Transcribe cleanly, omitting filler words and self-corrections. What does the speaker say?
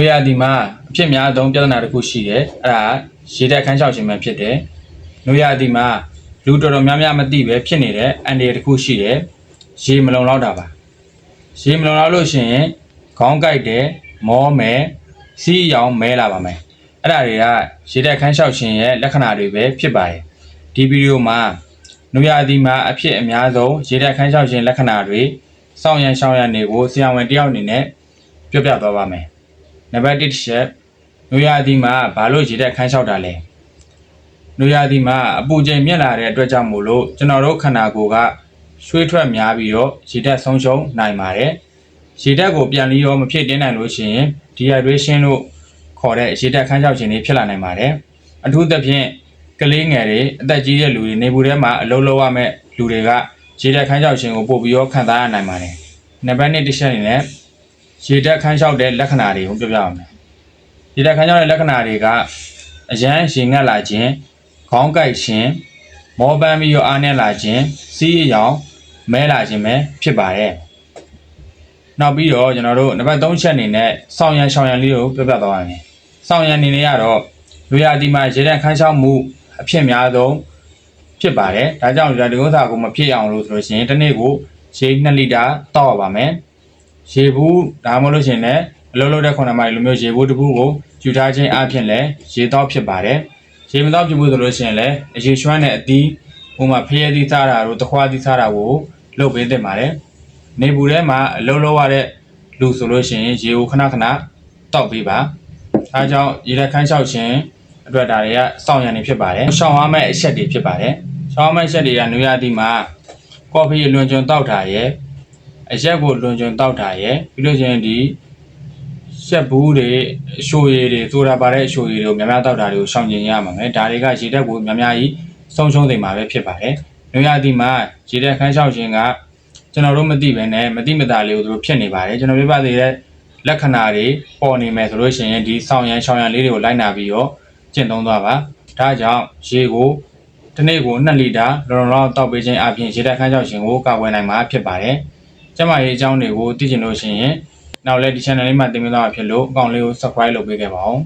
နွေရာသီမှာအဖြစ်များဆုံးပြဿနာတစ်ခုရှိတယ်အဲ့ဒါရေတက်ခန်းလျှောက်ခြင်းပဲဖြစ်တယ်နွေရာသီမှာလူတော်တော်များများမသိပဲဖြစ်နေတဲ့အန်ဒီတစ်ခုရှိတယ်ရေမလုံလောက်တာပါရေမလုံလောက်လို့ရှိရင်ခေါင်းကိုက်တယ်မောမယ်စီးရောင်မဲလာပါမယ်အဲ့ဒါတွေကရေတက်ခန်းလျှောက်ခြင်းရဲ့လက္ခဏာတွေပဲဖြစ်ပါတယ်ဒီဗီဒီယိုမှာနွေရာသီမှာအဖြစ်အများဆုံးရေတက်ခန်းလျှောက်ခြင်းလက္ခဏာတွေစောင့်ရန်ရှောင်ရန်တွေကိုဆရာဝန်တယောက်အနေနဲ့ပြောပြသွားပါမယ်နံပါတ်1ချက်နွေရာသီမှာဘာလို့ရေတက်ခန်းလျှောက်တာလဲနွေရာသီမှာအပူချိန်မြင့်လာတဲ့အတွက်ကြောင့်မို့လို့ကျွန်တော်တို့ခန္ဓာကိုယ်ကရွှေထွက်များပြီးတော့ရေတက်ဆုံးရှုံးနိုင်ပါတယ်ရေတက်ကိုပြန်ပြီးတော့မဖြစ်တင်းနိုင်လို့ရှိရင် dehydration လို့ခေါ်တဲ့ရေတက်ခန်းလျှောက်ခြင်းတွေဖြစ်လာနိုင်ပါတယ်အထူးသဖြင့်ကလေးငယ်တွေအသက်ကြီးတဲ့လူတွေနေပူထဲမှာအလုပ်လုပ်ရမယ့်လူတွေကရေတက်ခန်းလျှောက်ခြင်းကိုပို့ပြီးတော့ခံစားရနိုင်ပါတယ်နံပါတ်2တစ်ချက်အနေနဲ့ရေတက်ခန်းလျှောက်တဲ့လက္ခဏာတွေကိုပြောပြပါမယ်ရေတက်ခန်းလျှောက်တဲ့လက္ခဏာတွေကအရန်ရေငတ်လာခြင်းခေါင်းကိုက်ခြင်းမောပန်းပြီးတော့အားနည်းလာခြင်းစီးရောင်မဲလာခြင်းပဲဖြစ်ပါတယ်နောက်ပြီးတော့ကျွန်တော်တို့နံပါတ်3ချက်အနေနဲ့စောင့်ရန်ရှောင်ရန်လေးကိုပြောပြသွားပါမယ်စောင့်ရန်အနေနဲ့ကတော့နွေရာသီမှာရေတက်ခန်းလျှောက်မှုအဖြစ်များဆုံးဖြစ်ပါတယ်ဒါကြောင့်ဒီဥစ္စာကိုမဖြစ်အောင်လို့ဆိုလို့ရှိရင်တစ်နေ့ကိုရေ2လီတာတောက်ရပါမယ်ရေဘူးဒါမှမဟုတ်လို့ရှိရင်လည်းအလုံးလုံးတဲ့9မိုင်လိုမျိုးရေဘူးတစ်ဘူးကိုယူထားခြင်းအပြင်လည်းရေတောက်ဖြစ်ပါတယ်ရေမတောက်ဖြစ်ဘူးဆိုလို့ရှိရင်လည်းအရေရွှမ်းတဲ့အသီးဥမာဖျဲသီးစားတာတို့တခွားသီးစားတာကိုလုပ်ပေးသင့်ပါတယ်နေပူထဲမှာအလုံးလုံးရတဲ့လူဆိုလို့ရှိရင်ရေကိုခဏခဏတောက်ပေးပါအဲကြောင့်ရေတက်ခန်းလျှောက်ခြင်းအတွက်ဒါတွေကစောင့်ရန်နေဖြစ်ပါတယ်ရှောင်ရမယ့်အချက်တွေဖြစ်ပါတယ်ရှောင်ရမယ့်အချက်တွေကနွေရာသီမှာကော်ဖီလွန်ကျွံတောက်တာရယ်အရက်ကိုလွန်ကျွံတောက်တာရယ်ပြီးလို့ရှိရင်ဒီချက်ဘူးတွေအရှိုရည်တွေဆိုတာပါတဲ့အရှိုရည်တွေကိုများများတောက်တာတွေကိုရှောင်ကျင်ရမှာပဲဒါတွေကရေတက်ကိုများများကြီးဆုံးရှုံးနေမှာပဲဖြစ်ပါတယ်နွေရာသီမှာရေတက်ခန်းလျှောက်ခြင်းကကျွန်တော်တို့မသိဘဲနဲ့မသိမသာလေးကိုသူတို့ဖြစ်နေပါတယ်ကျွန်တော်ပြပသေးတဲ့လက္ခဏာတွေပေါ်နေမယ်ဆိုလို့ရှိရင်ဒီဆောင်ရန်ရှောင်ရန်လေးတွေကိုလိုက်နာပြီးတော့ကျင့်သုံးသွားပါဒါကြောင့်ရေကိုတစ်နေ့ကို2လီတာလုံလောက်တောက်ပေးခြင်းအပြင်ရေတက်ခန်းလျှောက်ခြင်းကိုကာကွယ်နိုင်မှာဖြစ်ပါတယ်ကျမရေးအကြောင်းတွေကိုသိချင်လို့ရှိရင်နောက်လည်းဒီ channel လေးမှာတင်ပြသွားမှာဖြစ်လို့အကောင့်လေးကို subscribe လုပ်ပေးခဲ့ပါဦး